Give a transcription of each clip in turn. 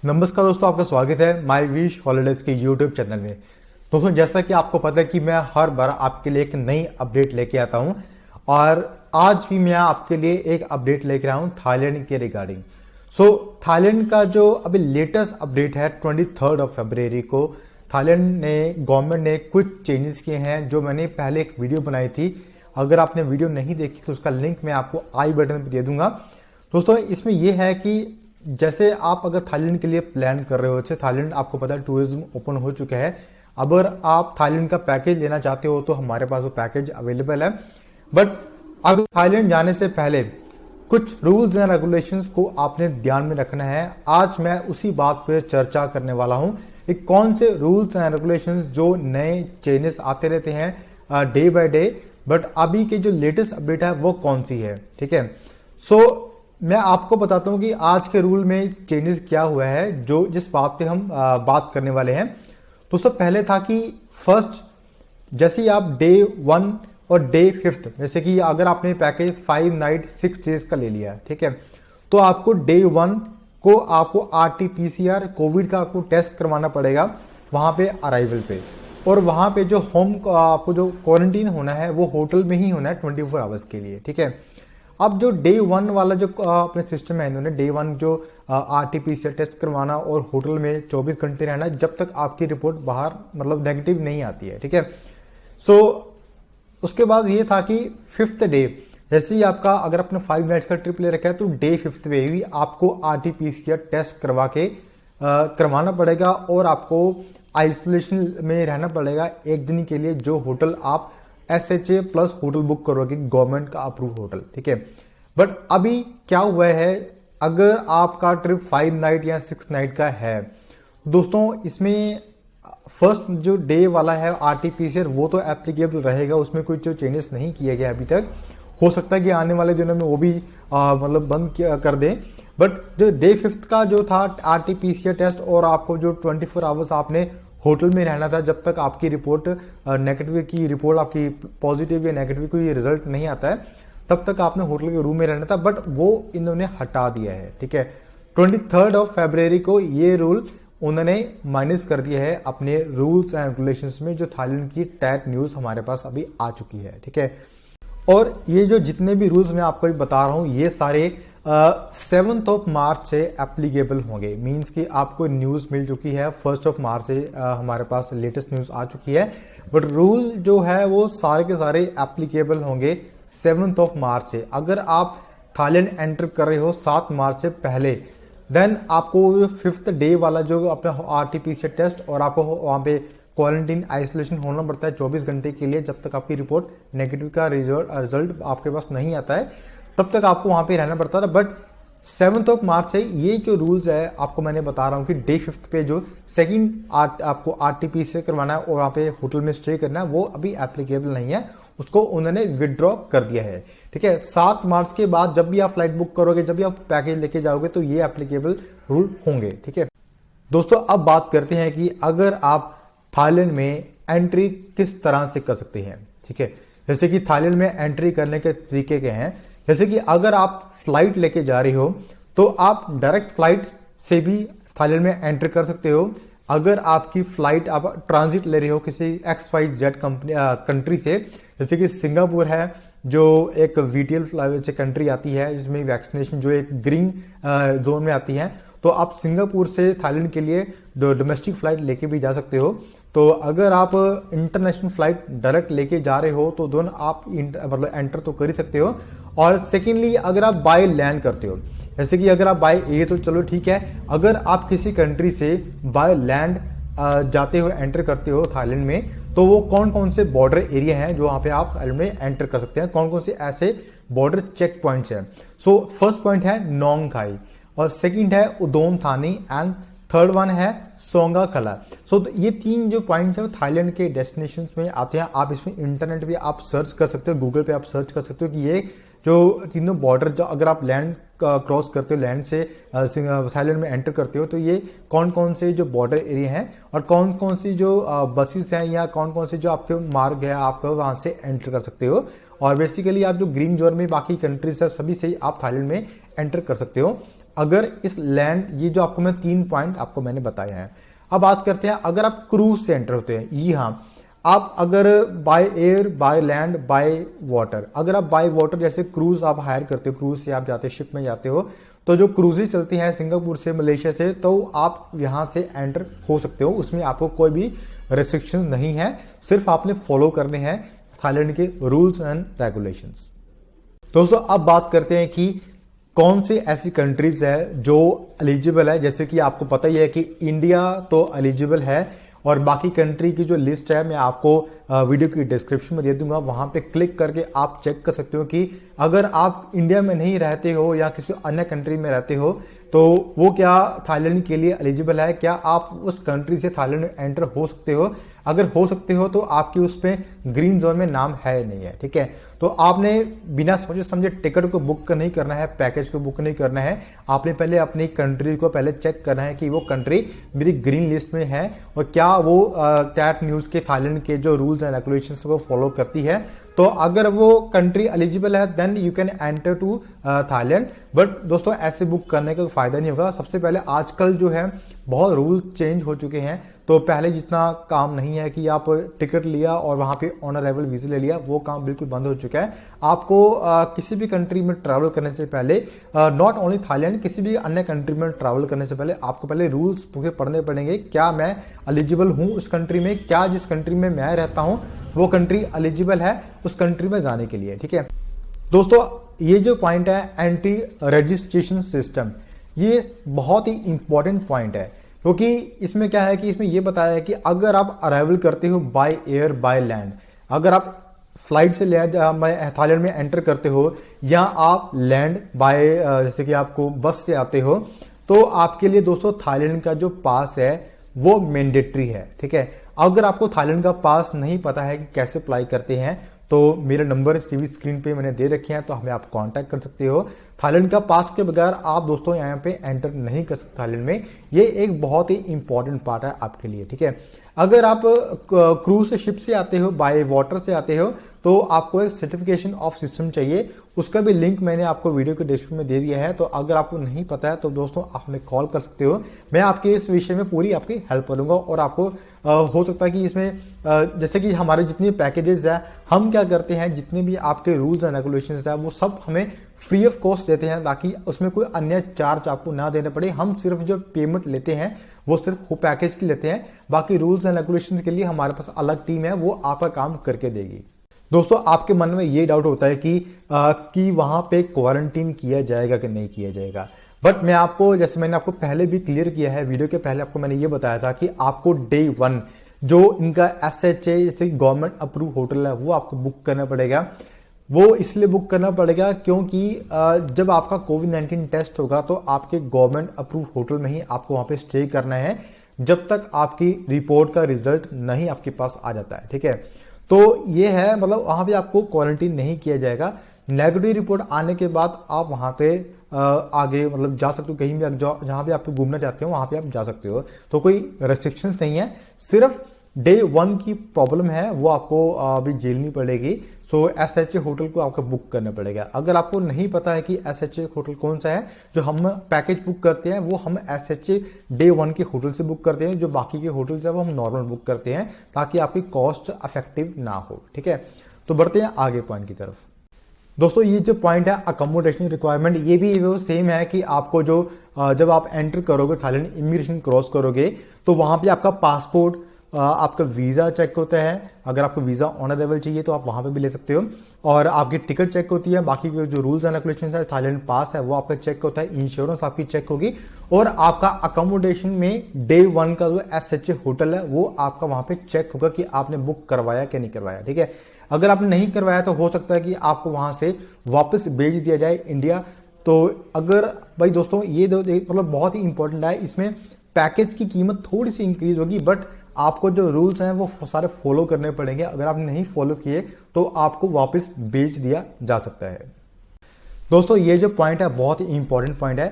नमस्कार दोस्तों, आपका स्वागत है माय विश हॉलीडेज के यूट्यूब चैनल में। दोस्तों, जैसा कि आपको पता है कि मैं हर बार आपके लिए एक नई अपडेट लेके आता हूं और आज भी मैं आपके लिए एक अपडेट लेके आया हूं थाईलैंड के रिगार्डिंग। थाईलैंड का जो अभी लेटेस्ट अपडेट है 23 फरवरी को थाईलैंड ने गवर्नमेंट ने कुछ चेंजेस किए हैं जो मैंने पहले एक वीडियो बनाई थी। अगर आपने वीडियो नहीं देखी तो उसका लिंक मैं आपको आई बटन पर दे दूंगा। दोस्तों, इसमें यह है कि जैसे आप अगर थाईलैंड के लिए प्लान कर रहे हो, जैसे थाईलैंड आपको पता है टूरिज्म ओपन हो चुका है। अगर आप थाईलैंड का पैकेज लेना चाहते हो तो हमारे पास वो पैकेज अवेलेबल है। बट अगर थाईलैंड जाने से पहले कुछ रूल्स एंड रेगुलेशंस को आपने ध्यान में रखना है। आज मैं उसी बात पर चर्चा करने वाला हूं कि कौन से रूल्स एंड रेगुलेशंस जो नए चेंजेस आते रहते हैं डे बाय डे, बट अभी के जो लेटेस्ट अपडेट है वो कौन सी है। ठीक है, मैं आपको बताता हूं कि आज के रूल में चेंजेस क्या हुआ है, जो जिस बात पे हम बात करने वाले हैं। दोस्तों, पहले था कि फर्स्ट जैसे ही आप डे 1 और डे 5, जैसे कि अगर आपने पैकेज 5 नाइट 6 डेज का ले लिया, ठीक है, तो आपको डे 1 को आपको RT-PCR कोविड का आपको टेस्ट करवाना पड़ेगा वहां पे अराइवल पे, और वहां पे जो होम आपको जो क्वारंटीन होना है वो होटल में ही होना है 24 आवर्स के लिए। ठीक है, अब जो डे 1 वाला जो अपने सिस्टम है, इन्होंने डे 1 जो RT-PCR टेस्ट करवाना और होटल में 24 घंटे रहना जब तक आपकी रिपोर्ट बाहर मतलब नेगेटिव नहीं आती है। ठीक है, उसके बाद ये था कि 5th डे जैसे ही आपका अगर आपने 5 नाइट्स का ट्रिप ले रखा है तो डे 5th पे भी आपको RT-PCR टेस्ट करवाना पड़ेगा और आपको आइसोलेशन में रहना पड़ेगा एक दिन के लिए, जो होटल आप SHA प्लस होटल बुक करोगे गवर्नमेंट का अप्रूव होटल। ठीक है, बट अभी क्या हुआ है, अगर आपका ट्रिप 5 नाइट या 6 नाइट का है दोस्तों, इसमें फर्स्ट जो डे वाला है RT-PCR वो तो एप्लीकेबल रहेगा, उसमें कोई जो चेंजेस नहीं किए गए अभी तक। हो सकता है कि आने वाले दिनों में वो भी मतलब बंद कर दें। बट जो डे 5 का जो था RT-PCR टेस्ट और आपको जो 24 आवर्स आपने होटल में रहना था जब तक आपकी रिपोर्ट नेगेटिव की रिपोर्ट आपकी पॉजिटिव या नेगेटिव कोई रिजल्ट नहीं आता है, तब तक आपने होटल के रूम में रहना था, बट वो इन्होंने हटा दिया है। ठीक है, 23 फरवरी को ये रूल उन्होंने माइनस कर दिया है अपने रूल्स एंड रेगुलेशंस में, जो थाईलैंड की टैट न्यूज हमारे पास अभी आ चुकी है। ठीक है, और ये जो जितने भी रूल्स मैं आपको बता रहा हूं ये सारे 7 मार्च से एप्लीकेबल होंगे। मींस कि आपको न्यूज मिल चुकी है 1 मार्च से हमारे पास लेटेस्ट न्यूज आ चुकी है, बट रूल जो है वो सारे के सारे एप्लीकेबल होंगे 7 मार्च से। अगर आप थाईलैंड एंटर कर रहे हो 7 मार्च से पहले, देन आपको 5th डे वाला जो अपना RT-PCR टेस्ट और आपको वहां पे क्वारंटीन आइसोलेशन होना पड़ता है 24 घंटे के लिए, जब तक आपकी रिपोर्ट नेगेटिव का रिजल्ट आपके पास नहीं आता है तब तक आपको वहां पे रहना पड़ता था। बट 7 मार्च से ये जो रूल्स है आपको मैंने बता रहा हूं कि डे 5 पे जो सेकंड आपको RT-PCR करवाना है और वहां पे होटल में स्टे करना है वो अभी एप्लीकेबल नहीं है, उसको उन्होंने विदड्रॉ कर दिया है। ठीक है, 7 मार्च के बाद जब भी आप फ्लाइट बुक करोगे, जब भी आप पैकेज लेके जाओगे तो ये एप्लीकेबल रूल होंगे। ठीक है दोस्तों, अब बात करते हैं कि अगर आप थाईलैंड में एंट्री किस तरह से कर सकते हैं। ठीक है, जैसे कि थाईलैंड में एंट्री करने के तरीके के हैं, जैसे कि अगर आप फ्लाइट लेके जा रही हो तो आप डायरेक्ट फ्लाइट से भी थाईलैंड में एंटर कर सकते हो। अगर आपकी फ्लाइट आप ट्रांजिट ले रही हो किसी XYZ कंट्री से, जैसे कि सिंगापुर है जो एक VTL से कंट्री आती है जिसमें वैक्सीनेशन जो एक ग्रीन जोन में आती है, तो आप सिंगापुर से थाईलैंड के लिए डोमेस्टिक फ्लाइट लेके भी जा सकते हो। तो अगर आप इंटरनेशनल फ्लाइट डायरेक्ट लेके जा रहे हो तो दोनों आप मतलब एंटर तो कर ही सकते हो। और सेकेंडली अगर आप बाय लैंड करते हो, जैसे कि अगर आप बाय एयर तो चलो ठीक है, अगर आप किसी कंट्री से बाय लैंड जाते हो एंटर करते हो थाईलैंड में, तो वो कौन कौन से बॉर्डर एरिया हैं जो वहां पे आप थाईलैंड में एंटर कर सकते हैं, कौन कौन से ऐसे बॉर्डर चेक पॉइंट्स हैं। फर्स्ट पॉइंट है नोंग खाई, और सेकंड है उदोम थानी, एंड थर्ड वन है सोंगा कला। ये 3 जो पॉइंट्स है वो थाईलैंड के डेस्टिनेशन में आते हैं। आप इसमें इंटरनेट पे आप सर्च कर सकते हो, गूगल पे आप सर्च कर सकते हो कि ये जो तीनों बॉर्डर जो अगर आप लैंड क्रॉस करते हो, लैंड से थाईलैंड में एंटर करते हो, तो ये कौन कौन से जो बॉर्डर एरिया हैं और कौन कौन सी जो बसेस हैं या कौन कौन से जो आपके मार्ग है आप वहां से एंटर कर सकते हो। और बेसिकली आप जो ग्रीन जोन में बाकी कंट्रीज है सभी से आप थाईलैंड में एंटर कर सकते हो। अगर इस लैंड, ये जो आपको मैं 3 पॉइंट आपको मैंने बताया है। अब बात करते हैं अगर आप क्रूज से एंटर होते हैं, जी हाँ, आप अगर by air, by land, by water, अगर आप बाय वाटर जैसे क्रूज आप हायर करते हो, क्रूज से आप जाते हो, शिप में जाते हो, तो जो क्रूजेज चलती हैं सिंगापुर से, मलेशिया से, तो आप यहां से एंटर हो सकते हो। उसमें आपको कोई भी रेस्ट्रिक्शंस नहीं है, सिर्फ आपने फॉलो करने हैं थाईलैंड के रूल्स एंड रेगुलेशंस। दोस्तों अब बात करते हैं कि कौन सी ऐसी कंट्रीज है जो एलिजिबल है। जैसे कि आपको पता ही है कि इंडिया तो एलिजिबल है, और बाकी कंट्री की जो लिस्ट है मैं आपको वीडियो की डिस्क्रिप्शन में दे दूंगा, वहां पे क्लिक करके आप चेक कर सकते हो कि अगर आप इंडिया में नहीं रहते हो या किसी अन्य कंट्री में रहते हो तो वो क्या थाईलैंड के लिए एलिजिबल है, क्या आप उस कंट्री से थाईलैंड में एंटर हो सकते हो। अगर हो सकते हो तो आपकी उसमें ग्रीन जोन में नाम है नहीं है, ठीक है। तो आपने बिना सोचे समझे टिकट को बुक नहीं करना है, पैकेज को बुक नहीं करना है, आपने पहले अपनी कंट्री को पहले चेक करना है कि वो कंट्री मेरी ग्रीन लिस्ट में है और क्या वो कैट न्यूज के थाईलैंड के जो रूल्स एंड रेगुलेशंस को फॉलो करती है। तो अगर वो कंट्री एलिजिबल है then you can enter to Thailand. But दोस्तों ऐसे बुक करने का फायदा नहीं होगा। सबसे पहले आजकल जो है बहुत रूल चेंज हो चुके हैं, तो पहले जितना काम नहीं है कि आप टिकट लिया और वहां पे ऑन अराइवल वीजा ले लिया, वो काम बिल्कुल बंद हो चुका है। आपको किसी भी कंट्री में ट्रैवल करने से पहले, नॉट ओनली थाईलैंड, किसी भी अन्य कंट्री में ट्रैवल करने से पहले आपको पहले रूल्स पढ़ने पड़ेंगे। क्या मैं एलिजिबल हूं उस कंट्री में, क्या जिस कंट्री में मैं रहता हूं वो कंट्री एलिजिबल है उस कंट्री में जाने के लिए, ठीक है। दोस्तों ये जो पॉइंट है एंटी रजिस्ट्रेशन सिस्टम, ये बहुत ही इंपॉर्टेंट पॉइंट है, क्योंकि इसमें क्या है कि इसमें यह बताया है कि अगर आप अराइवल करते हो बाय एयर, बाय लैंड, अगर आप फ्लाइट से थाईलैंड में एंटर करते हो या आप लैंड बाय जैसे कि आपको बस से आते हो, तो आपके लिए दोस्तों थाईलैंड का जो पास है वो मैंडेटरी है, ठीक है। अगर आपको थाईलैंड का पास नहीं पता है कि कैसे अप्लाई करते हैं तो मेरे नंबर टीवी स्क्रीन पे मैंने दे रखे हैं, तो हमें आप कांटेक्ट कर सकते हो। थाईलैंड का पास के बगैर आप दोस्तों यहाँ पे एंटर नहीं कर सकते थाईलैंड में। ये एक बहुत ही इंपॉर्टेंट पार्ट है आपके लिए, ठीक है। अगर आप क्रूज से, शिप से आते हो, बाय वाटर से आते हो, तो आपको एक सर्टिफिकेशन ऑफ सिस्टम चाहिए। उसका भी लिंक मैंने आपको वीडियो के डिस्क्रिप्शन में दे दिया है, तो अगर आपको नहीं पता है तो दोस्तों आप हमें कॉल कर सकते हो। मैं आपके इस विषय में पूरी आपकी हेल्प करूंगा और आपको हो सकता है कि इसमें जैसे कि हमारे जितने पैकेजेस है, हम क्या करते हैं, जितने भी आपके रूल्स एंड रेगुलेशंस है वो सब हमें फ्री ऑफ कॉस्ट देते हैं, ताकि उसमें कोई अन्य चार्ज आपको ना देने पड़े। हम सिर्फ जो पेमेंट लेते हैं वो सिर्फ पैकेज की लेते हैं, बाकी रूल्स एंड रेगुलेशंस के लिए हमारे पास अलग टीम है, वो आपका काम करके देगी। दोस्तों आपके मन में ये डाउट होता है कि वहां पे क्वारंटीन किया जाएगा कि नहीं किया जाएगा, बट मैं आपको, जैसे मैंने आपको पहले भी क्लियर किया है, वीडियो के पहले आपको मैंने ये बताया था कि आपको डे 1 जो इनका SHA जैसे गवर्नमेंट अप्रूव होटल है वो आपको बुक करना पड़ेगा। वो इसलिए बुक करना पड़ेगा क्योंकि जब आपका कोविड-19 टेस्ट होगा तो आपके गवर्नमेंट अप्रूव होटल में ही आपको वहां पे स्टे करना है, जब तक आपकी रिपोर्ट का रिजल्ट नहीं आपके पास आ जाता है, ठीक है। तो ये है, मतलब वहां पे आपको क्वारंटीन नहीं किया जाएगा। नेगेटिव रिपोर्ट आने के बाद आप वहां पे आगे मतलब जा सकते हो, कहीं भी जहां भी आप घूमना चाहते हो वहां पे आप जा सकते हो, तो कोई रेस्ट्रिक्शंस नहीं है। सिर्फ डे 1 की प्रॉब्लम है वो आपको अभी झेलनी पड़ेगी। सो SHA होटल को आपको बुक करना पड़ेगा। अगर आपको नहीं पता है कि SHA होटल कौन सा है, जो हम पैकेज बुक करते हैं वो हम SHA डे 1 के होटल से बुक करते हैं, जो बाकी के होटल्स है वो हम नॉर्मल बुक करते हैं, ताकि आपकी कॉस्ट इफेक्टिव ना हो, ठीक है। तो बढ़ते हैं आगे पॉइंट की तरफ। दोस्तों ये जो पॉइंट है अकोमोडेशन रिक्वायरमेंट, ये भी वो सेम है कि आपको जो जब आप एंटर करोगे थाईलैंड, इमिग्रेशन क्रॉस करोगे, तो वहां पे आपका पासपोर्ट, आपका वीजा चेक होता है। अगर आपको वीजा ऑन अराइवल चाहिए तो आप वहां पे भी ले सकते हो, और आपकी टिकट चेक होती है। बाकी के जो रूल्स एंड रेगुलेशंस है, थाईलैंड पास है वो आपका चेक होता है, इंश्योरेंस आपकी चेक होगी, और आपका अकोमोडेशन में डे 1 का जो SHA होटल है वो आपका वहां पे चेक होगा कि आपने बुक करवाया कि नहीं करवाया, ठीक है। अगर आपने नहीं करवाया तो हो सकता है कि आपको वहां से वापस भेज दिया जाए इंडिया। तो अगर भाई दोस्तों ये मतलब बहुत ही इंपॉर्टेंट है, इसमें पैकेज की कीमत थोड़ी सी इंक्रीज होगी, बट आपको जो रूल्स हैं वो सारे फॉलो करने पड़ेंगे। अगर आपने नहीं फॉलो किए तो आपको वापस भेज दिया जा सकता है। दोस्तों ये जो पॉइंट है बहुत ही इंपॉर्टेंट पॉइंट है।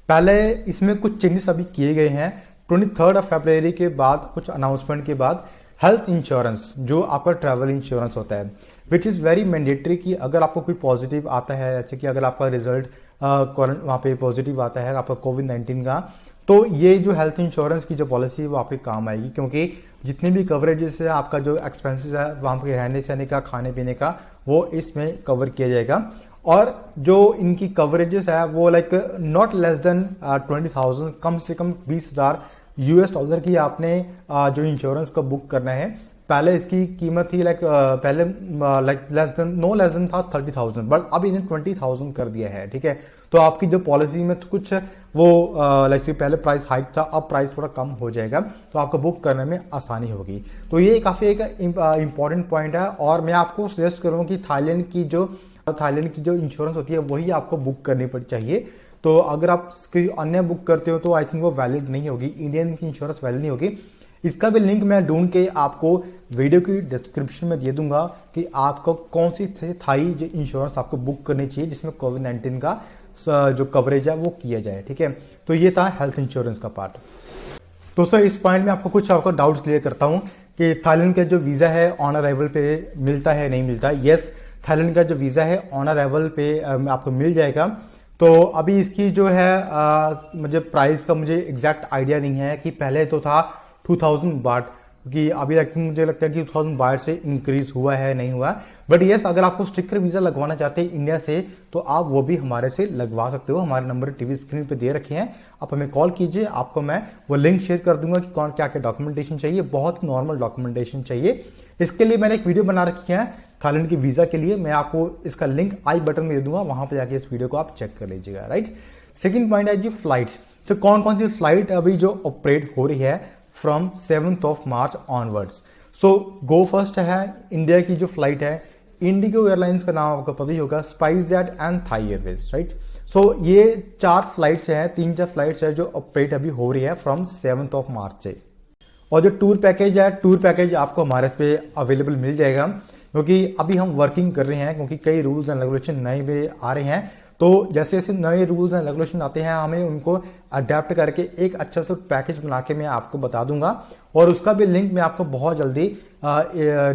पहले इसमें कुछ चेंजेस अभी किए गए हैं 23 फरवरी के बाद, कुछ अनाउंसमेंट के बाद। हेल्थ इंश्योरेंस जो आपका ट्रैवल इंश्योरेंस होता है, विच इज वेरी मैंडेटरी कि अगर आपको कोई पॉजिटिव आता है, जैसे कि अगर आपका रिजल्ट वहां पे पॉजिटिव आता है आपका कोविड-19 का, तो ये जो हेल्थ इंश्योरेंस की जो पॉलिसी है वो आपके काम आएगी, क्योंकि जितनी भी कवरेजेस है, आपका जो एक्सपेंसेस है वहां पे रहने सहने का, खाने पीने का, वो इसमें कवर किया जाएगा। और जो इनकी कवरेजेस है वो लाइक नॉट लेस देन 20,000, कम से कम 20,000 US डॉलर की आपने जो इंश्योरेंस को बुक करना है। पहले इसकी कीमत थी पहले नो लेस देन था 30,000, बट अब इन्हें 20,000 कर दिया है। ठीक है, तो आपकी जो पॉलिसी में तो कुछ वो पहले प्राइस हाइक था, अब प्राइस थोड़ा कम हो जाएगा, तो आपको बुक करने में आसानी होगी। तो ये काफी एक इंपॉर्टेंट पॉइंट है, और मैं आपको सजेस्ट करूंगा कि थाईलैंड की जो इंश्योरेंस होती है वही आपको बुक करनी पड़ चाहिए। तो अगर आप अन्य बुक करते हो तो आई थिंक वो वैलिड नहीं होगी, इंडियन की इंश्योरेंस वैलिड नहीं होगी। इसका भी लिंक मैं ढूंढ के आपको वीडियो की डिस्क्रिप्शन में दे दूंगा कि आपको कौन सी थाई इंश्योरेंस आपको बुक करनी चाहिए जिसमें कोविड-19 का जो कवरेज है वो किया जाए। ठीक है, तो ये था हेल्थ इंश्योरेंस का पार्ट। दोस्तों इस पॉइंट में आपको डाउट्स क्लियर करता हूं कि थाईलैंड का जो वीजा है ऑन अराइवल पे मिलता है नहीं मिलता। यस, थाईलैंड का जो वीजा है ऑन अराइवल पे आपको मिल जाएगा। तो अभी इसकी जो है मुझे प्राइस का मुझे एग्जैक्ट आइडिया नहीं है कि पहले तो था 2000 बाट, क्योंकि अभी मुझे लगता है कि 2000 बाट से इंक्रीज हुआ है नहीं हुआ। बट यस, अगर आपको स्टिकर वीजा लगवाना चाहते हैं इंडिया से तो आप वो भी हमारे से लगवा सकते हो। हमारे नंबर टीवी स्क्रीन पे दे रखे हैं, आप हमें कॉल कीजिए, आपको मैं वो लिंक शेयर कर दूंगा कि कौन क्या क्या डॉक्यूमेंटेशन चाहिए। बहुत ही नॉर्मल डॉक्यूमेंटेशन चाहिए। इसके लिए मैंने एक वीडियो बना रखी है थाईलैंड की वीजा के लिए, मैं आपको इसका लिंक आई बटन में दे दूंगा, वहां पर जाके इस वीडियो को आप चेक कर लीजिएगा। राइट, सेकेंड पॉइंट है जी फ्लाइट्स। तो कौन कौन सी फ्लाइट अभी जो ऑपरेट हो रही है from 7th of March onwards. So go first है इंडिया की जो फ्लाइट है, इंडिगो एयरलाइंस का नाम आपको पता ही होगा, SpiceJet and Thai Airways. Right, so ये 4 फ्लाइट्स हैं, 3-4 फ्लाइट्स है जो ऑपरेट अभी हो रही है फ्रॉम 7th of March से। और जो टूर पैकेज है, टूर पैकेज आपको हमारे पे अवेलेबल मिल जाएगा, क्योंकि अभी हम वर्किंग कर रहे हैं, क्योंकि कई रूल्स एंड रेगुलेशन नए भी आ रहे हैं। तो जैसे जैसे नए रूल्स एंड रेगुलेशन आते हैं हमें उनको अडेप्ट करके एक अच्छा सा पैकेज बना के मैं आपको बता दूंगा, और उसका भी लिंक मैं आपको बहुत जल्दी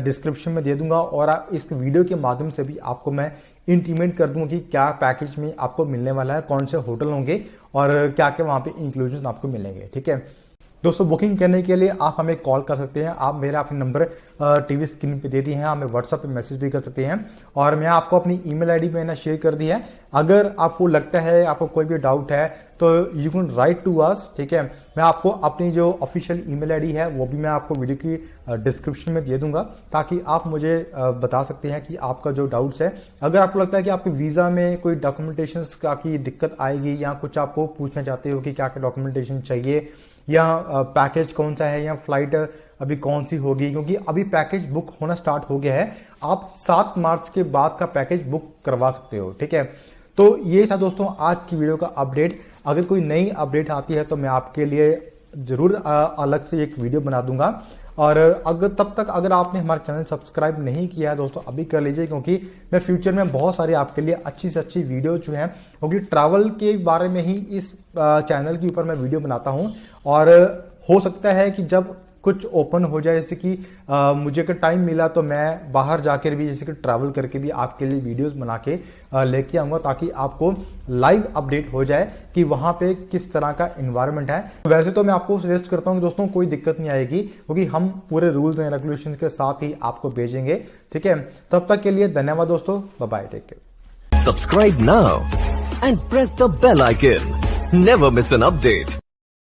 डिस्क्रिप्शन में दे दूंगा। और इस वीडियो के माध्यम से भी आपको मैं इंटीमेट कर दूंगा कि क्या पैकेज में आपको मिलने वाला है, कौन से होटल होंगे और क्या क्या वहां पे इंक्लूजन आपको मिलेंगे। ठीक है दोस्तों, बुकिंग करने के लिए आप हमें कॉल कर सकते हैं, आप मेरा अपने नंबर टीवी स्क्रीन पे दे दिए हैं, हमें व्हाट्सएप पे मैसेज भी कर सकते हैं, और मैं आपको अपनी ईमेल आईडी मैंने शेयर कर दी है। अगर आपको लगता है आपको कोई भी डाउट है तो you can write to us. ठीक है, मैं आपको अपनी जो ऑफिशियल ईमेल आईडी है वो भी मैं आपको वीडियो की डिस्क्रिप्शन में दे दूंगा, ताकि आप मुझे बता सकते हैं कि आपका जो डाउट्स है। अगर आपको लगता है कि आपके वीजा में कोई डॉक्यूमेंटेशन की दिक्कत आएगी, या कुछ आपको पूछना चाहते हो कि क्या क्या डॉक्यूमेंटेशन चाहिए, या पैकेज कौन सा है, या फ्लाइट अभी कौन सी होगी, क्योंकि अभी पैकेज बुक होना स्टार्ट हो गया है। आप 7 मार्च के बाद का पैकेज बुक करवा सकते हो। ठीक है, तो ये था दोस्तों आज की वीडियो का अपडेट। अगर कोई नई अपडेट आती है तो मैं आपके लिए जरूर अलग से एक वीडियो बना दूंगा। और तब तक अगर आपने हमारा चैनल सब्सक्राइब नहीं किया है दोस्तों अभी कर लीजिए, क्योंकि मैं फ्यूचर में बहुत सारी आपके लिए अच्छी से अच्छी वीडियो जो है, क्योंकि ट्रैवल के बारे में ही इस चैनल के ऊपर मैं वीडियो बनाता हूं। और हो सकता है कि जब कुछ ओपन हो जाए, जैसे कि मुझे अगर टाइम मिला तो मैं बाहर जाकर भी जैसे कि ट्रैवल करके भी आपके लिए वीडियोस बना के लेके आऊंगा, ताकि आपको लाइव अपडेट हो जाए कि वहां पे किस तरह का एनवायरनमेंट है। वैसे तो मैं आपको सजेस्ट करता हूं कि दोस्तों कोई दिक्कत नहीं आएगी, क्योंकि हम पूरे रूल्स एंड रेगुलेशन के साथ ही आपको भेजेंगे। ठीक है, तब तक के लिए धन्यवाद दोस्तों, bye bye, take care. Subscribe now and press the bell icon, never miss an update.